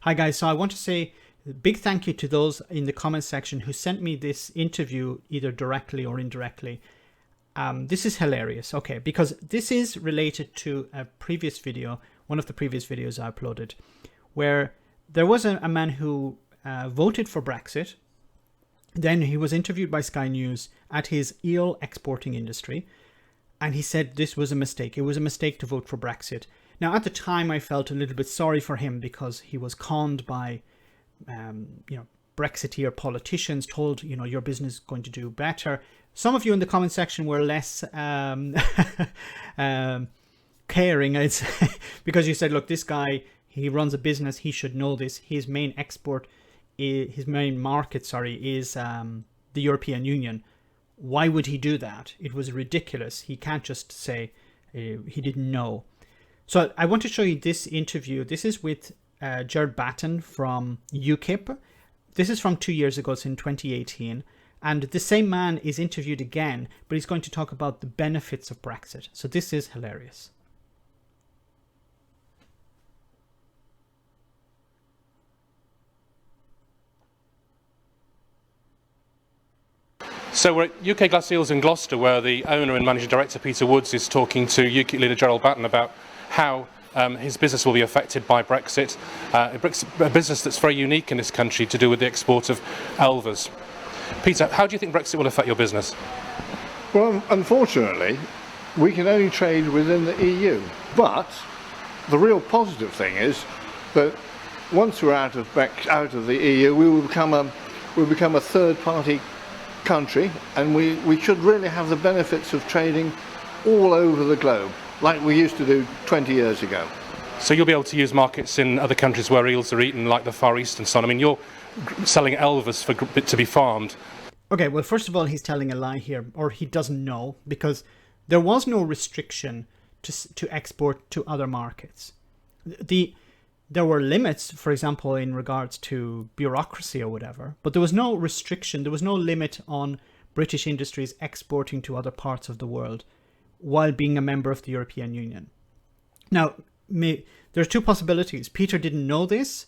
Hi guys, so I want to say a big thank you to those in the comment section who sent me this interview either directly or indirectly. This is hilarious, okay, because this is related to a previous video, one of the previous videos I uploaded, where there was a man who voted for Brexit. Then he was interviewed by Sky News at his eel exporting industry, and he said this was a mistake. It was a mistake to vote for Brexit. Now, at the time, I felt a little bit sorry for him because he was conned by, Brexiteer politicians, told, your business is going to do better. Some of you in the comment section were less caring, I'd say, because you said, look, this guy, he runs a business, he should know this. His main market is the European Union. Why would he do that? It was ridiculous. He can't just say he didn't know. So I want to show you this interview. This is with Jared Batten from UKIP. This is from 2 years ago. It's in 2018. And the same man is interviewed again, but he's going to talk about the benefits of Brexit. So this is hilarious. So we're at UK Glass Eels in Gloucester, where the owner and managing director Peter Woods is talking to UKIP leader Gerald Batten about how his business will be affected by Brexit, a business that's very unique in this country to do with the export of elvers. Peter, how do you think Brexit will affect your business? Well, unfortunately, we can only trade within the EU, but the real positive thing is that once we're out of the EU, we will become a third-party country, and we should really have the benefits of trading all over the globe, like we used to do 20 years ago. So you'll be able to use markets in other countries where eels are eaten, like the Far East and so on. I mean, you're selling elvers to be farmed. Okay, well, first of all, he's telling a lie here, or he doesn't know, because there was no restriction to export to other markets. There were limits, for example, in regards to bureaucracy or whatever, but there was no restriction, there was no limit on British industries exporting to other parts of the world while being a member of the European Union. Now, there's two possibilities. Peter didn't know this,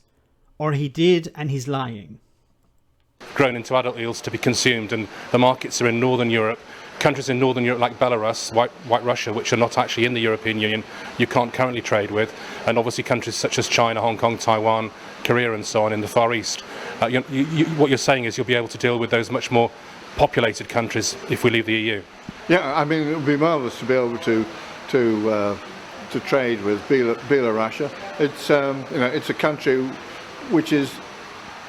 or he did and he's lying. Grown into adult eels to be consumed, and the markets are in Northern Europe. Countries in Northern Europe like Belarus, White Russia, which are not actually in the European Union, you can't currently trade with, and obviously countries such as China, Hong Kong, Taiwan, Korea and so on in the Far East. What you're saying is you'll be able to deal with those much more populated countries if we leave the EU. Yeah, I mean, it would be marvellous to be able to trade with Belarus. It's a country which is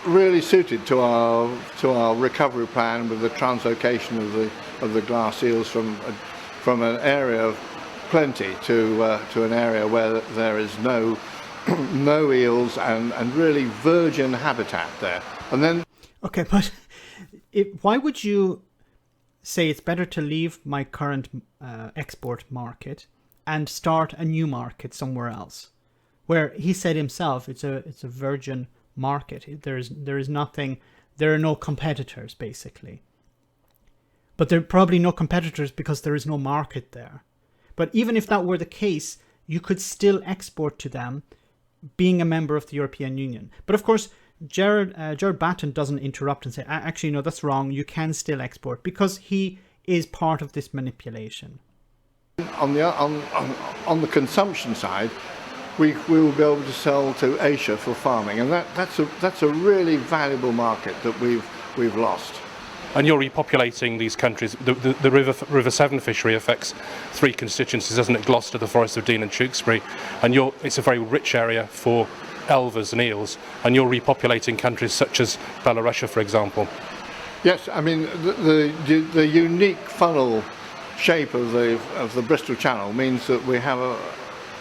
really suited to our recovery plan with the translocation of the glass eels from an area of plenty to an area where there is no eels and really virgin habitat there. And then okay, but why would you say it's better to leave my current export market and start a new market somewhere else, where he said himself it's a virgin market? There is nothing. There are no competitors, basically. But there are probably no competitors because there is no market there. But even if that were the case, you could still export to them, being a member of the European Union. But of course, Jared Batten doesn't interrupt and say, actually, no, that's wrong. You can still export, because he is part of this manipulation. On the consumption side, we will be able to sell to Asia for farming, and that's a really valuable market that we've lost. And you're repopulating these countries. The River Severn fishery affects 3 constituencies, doesn't it? Gloucester, the Forest of Dean and Tewkesbury. And it's a very rich area for elvers and eels. And you're repopulating countries such as Belarus, for example. Yes, I mean, the unique funnel shape of the Bristol Channel means that we have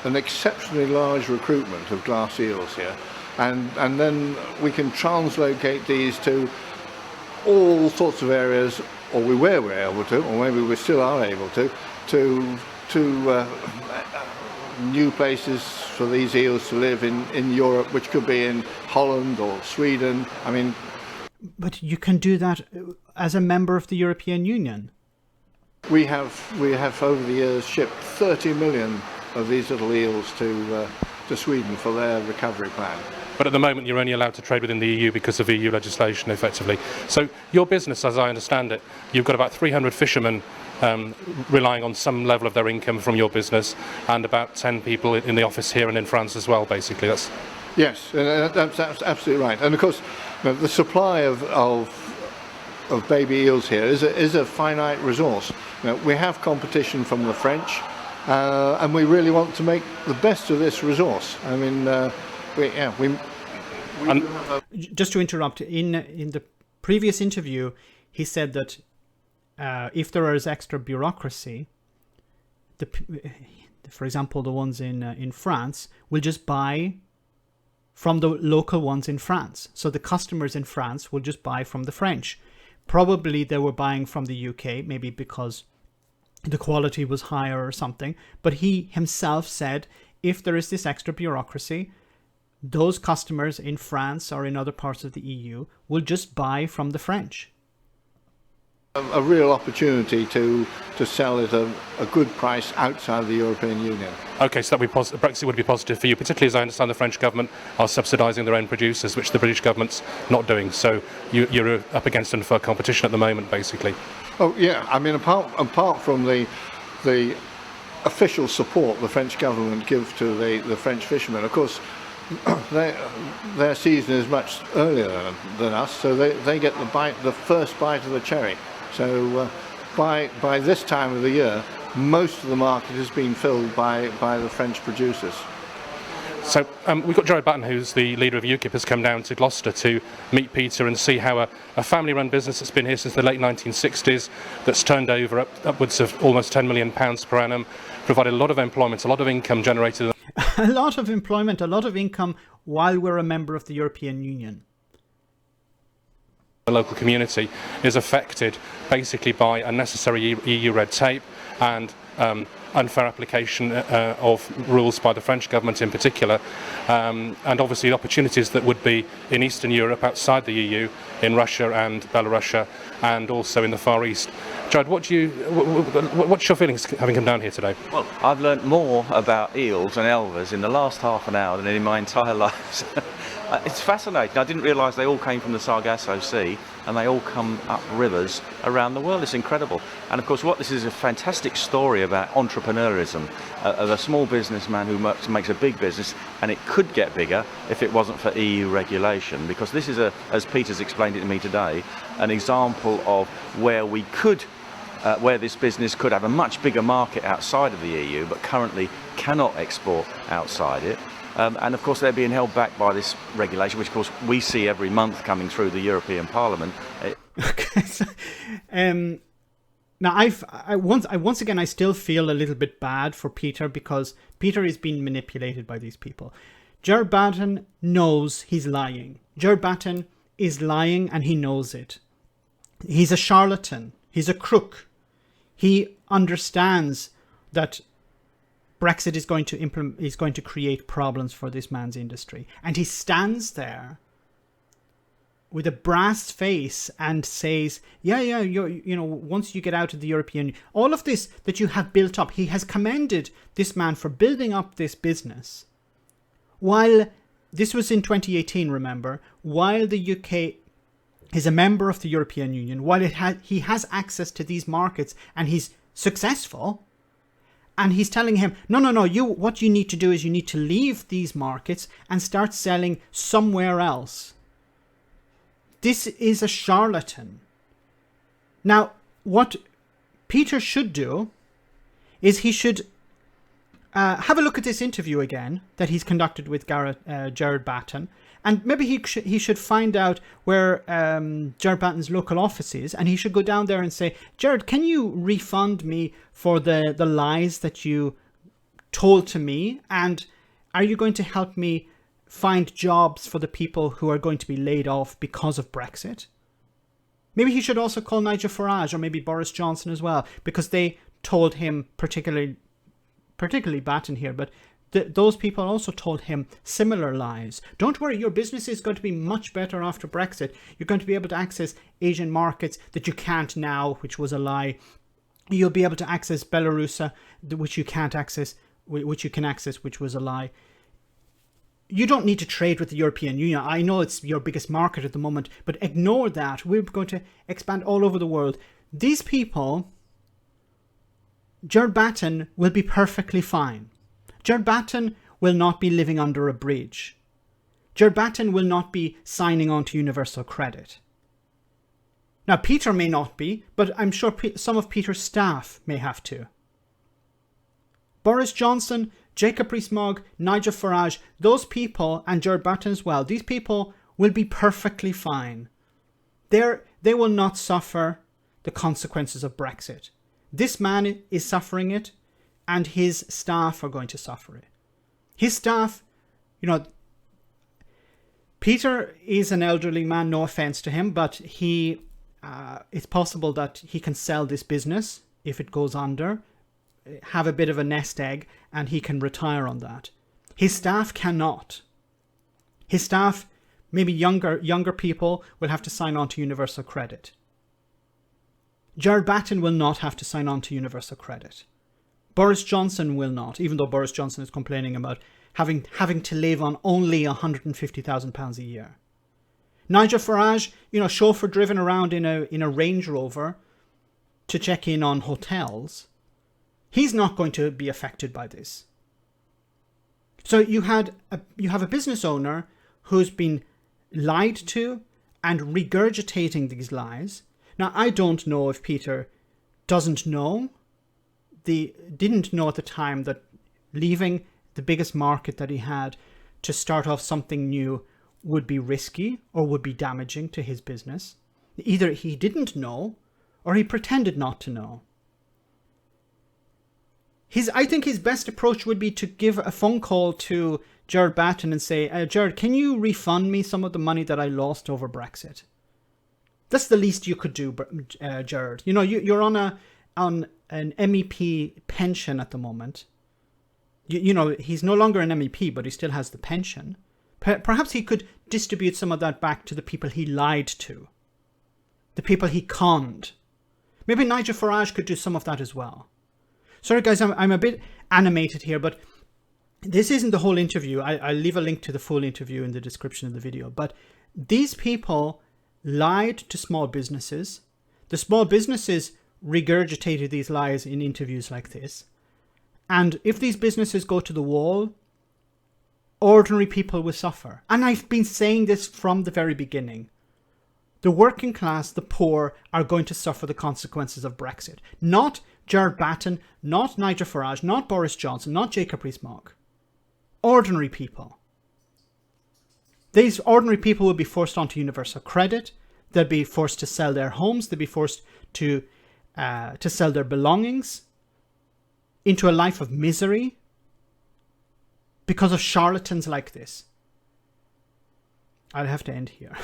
an exceptionally large recruitment of glass eels here. And then we can translocate these to all sorts of areas, or where we're able to, or maybe we still are able to new places for these eels to live in Europe, which could be in Holland or Sweden. I mean, but you can do that as a member of the European Union. We have over the years shipped 30 million of these little eels to Sweden for their recovery plan. But at the moment, you're only allowed to trade within the EU because of EU legislation, effectively. So your business, as I understand it, you've got about 300 fishermen relying on some level of their income from your business, and about 10 people in the office here and in France as well, basically. Yes, that's absolutely right. And of course, the supply of baby eels here is a finite resource. We have competition from the French, and we really want to make the best of this resource. I mean, just to interrupt, in the previous interview, he said that if there is extra bureaucracy, for example, the ones in France will just buy from the local ones in France. So the customers in France will just buy from the French. Probably they were buying from the UK, maybe because the quality was higher or something. But he himself said, if there is this extra bureaucracy, those customers in France or in other parts of the EU will just buy from the French. A real opportunity to sell at a good price outside the European Union. Okay, so Brexit would be positive for you, particularly as I understand the French government are subsidising their own producers, which the British government's not doing. So you're up against unfair competition at the moment, basically. Oh yeah, I mean, apart from the official support the French government give to the French fishermen, of course, their season is much earlier than us, so they get the first bite of the cherry. So by this time of the year, most of the market has been filled by the French producers. So we've got Gerard Batten, who's the leader of UKIP, has come down to Gloucester to meet Peter and see how a family-run business that's been here since the late 1960s, that's turned over upwards of almost £10 million per annum, provided a lot of employment, a lot of income generated. A lot of employment, a lot of income while we're a member of the European Union. The local community is affected basically by unnecessary EU red tape and unfair application of rules by the French government in particular, and obviously the opportunities that would be in Eastern Europe outside the EU, in Russia and Belarus, and also in the Far East. Jared, what's your feelings having come down here today? Well, I've learnt more about eels and elvers in the last half an hour than in my entire life. It's fascinating. I didn't realise they all came from the Sargasso Sea, and they all come up rivers around the world. It's incredible. And of course, this is a fantastic story about entrepreneurism, of a small businessman who makes a big business, and it could get bigger if it wasn't for EU regulation, because this is, as Peter's explained it to me today, an example of where where this business could have a much bigger market outside of the EU, but currently cannot export outside it. And of course they're being held back by this regulation, which of course we see every month coming through the European Parliament. Okay. So, now once again I still feel a little bit bad for Peter, because Peter is being manipulated by these people. Gerard Batten knows he's lying. Gerard Batten is lying and he knows it. He's a charlatan. He's a crook. He understands that Brexit is going to create problems for this man's industry. And he stands there with a brass face and says, once you get out of the European Union, all of this that you have built up, he has commended this man for building up this business. While this was in 2018, remember, while the UK is a member of the European Union, while he has access to these markets and he's successful, and he's telling him, no, what you need to do is you need to leave these markets and start selling somewhere else. This is a charlatan. Now, what Peter should do is he should have a look at this interview again that he's conducted with Gerard Batten, and maybe he should find out where Gerard Batten's local office is, and he should go down there and say, Gerard, can you refund me for the lies that you told to me, and are you going to help me find jobs for the people who are going to be laid off because of Brexit? Maybe he should also call Nigel Farage or maybe Boris Johnson as well, because they told him, particularly Batten here, but those people also told him similar lies. Don't worry, your business is going to be much better after Brexit. You're going to be able to access Asian markets that you can't now, which was a lie. You'll be able to access Belarus, which you can't access, which you can access, which was a lie. you don't need to trade with the European Union. I know it's your biggest market at the moment, but ignore that. We're going to expand all over the world. These people, Jared Batten will be perfectly fine. Jared Batten will not be living under a bridge. Jared Batten will not be signing on to universal credit. Now, Peter may not be, but I'm sure some of Peter's staff may have to. Boris Johnson, Jacob Rees-Mogg, Nigel Farage, those people, and Jared Batten as well, these people will be perfectly fine. They will not suffer the consequences of Brexit. This man is suffering it, and his staff are going to suffer it. His staff, Peter is an elderly man, no offense to him, but it's possible that he can sell this business if it goes under, have a bit of a nest egg, and he can retire on that. His staff cannot. His staff, maybe younger people, will have to sign on to universal credit. Jared Batten will not have to sign on to universal credit. Boris Johnson will not, even though Boris Johnson is complaining about having to live on only £150,000 a year. Nigel Farage, chauffeur driven around in a Range Rover to check in on hotels. He's not going to be affected by this. So you have a business owner who's been lied to and regurgitating these lies. Now, I don't know if Peter didn't know at the time that leaving the biggest market that he had to start off something new would be risky or would be damaging to his business. Either he didn't know or he pretended not to know. I think his best approach would be to give a phone call to Jared Batten and say, Jared, can you refund me some of the money that I lost over Brexit? That's the least you could do, Jared. You're on an MEP pension at the moment. He's no longer an MEP, but he still has the pension. Perhaps he could distribute some of that back to the people he lied to, the people he conned. Maybe Nigel Farage could do some of that as well. Sorry guys, I'm a bit animated here, but this isn't the whole interview. I'll leave a link to the full interview in the description of the video. But these people lied to small businesses. The small businesses regurgitated these lies in interviews like this. And if these businesses go to the wall, ordinary people will suffer. And I've been saying this from the very beginning. The working class, the poor, are going to suffer the consequences of Brexit. Not Jared Batten, not Nigel Farage, not Boris Johnson, not Jacob Rees-Mogg. Ordinary people. These ordinary people will be forced onto universal credit. They'll be forced to sell their homes. They'll be forced to sell their belongings into a life of misery because of charlatans like this. I'll have to end here.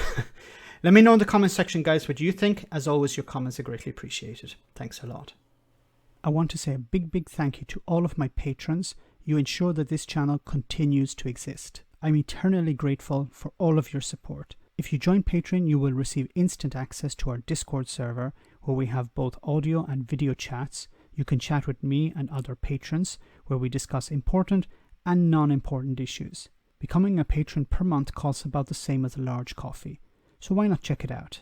Let me know in the comment section, guys, what you think. As always, your comments are greatly appreciated. Thanks a lot. I want to say a big thank you to all of my patrons. You ensure that this channel continues to exist. I'm eternally grateful for all of your support. If you join Patreon, you will receive instant access to our Discord server, where we have both audio and video chats. You can chat with me and other patrons, where we discuss important and non-important issues. Becoming a patron per month costs about the same as a large coffee, so why not check it out?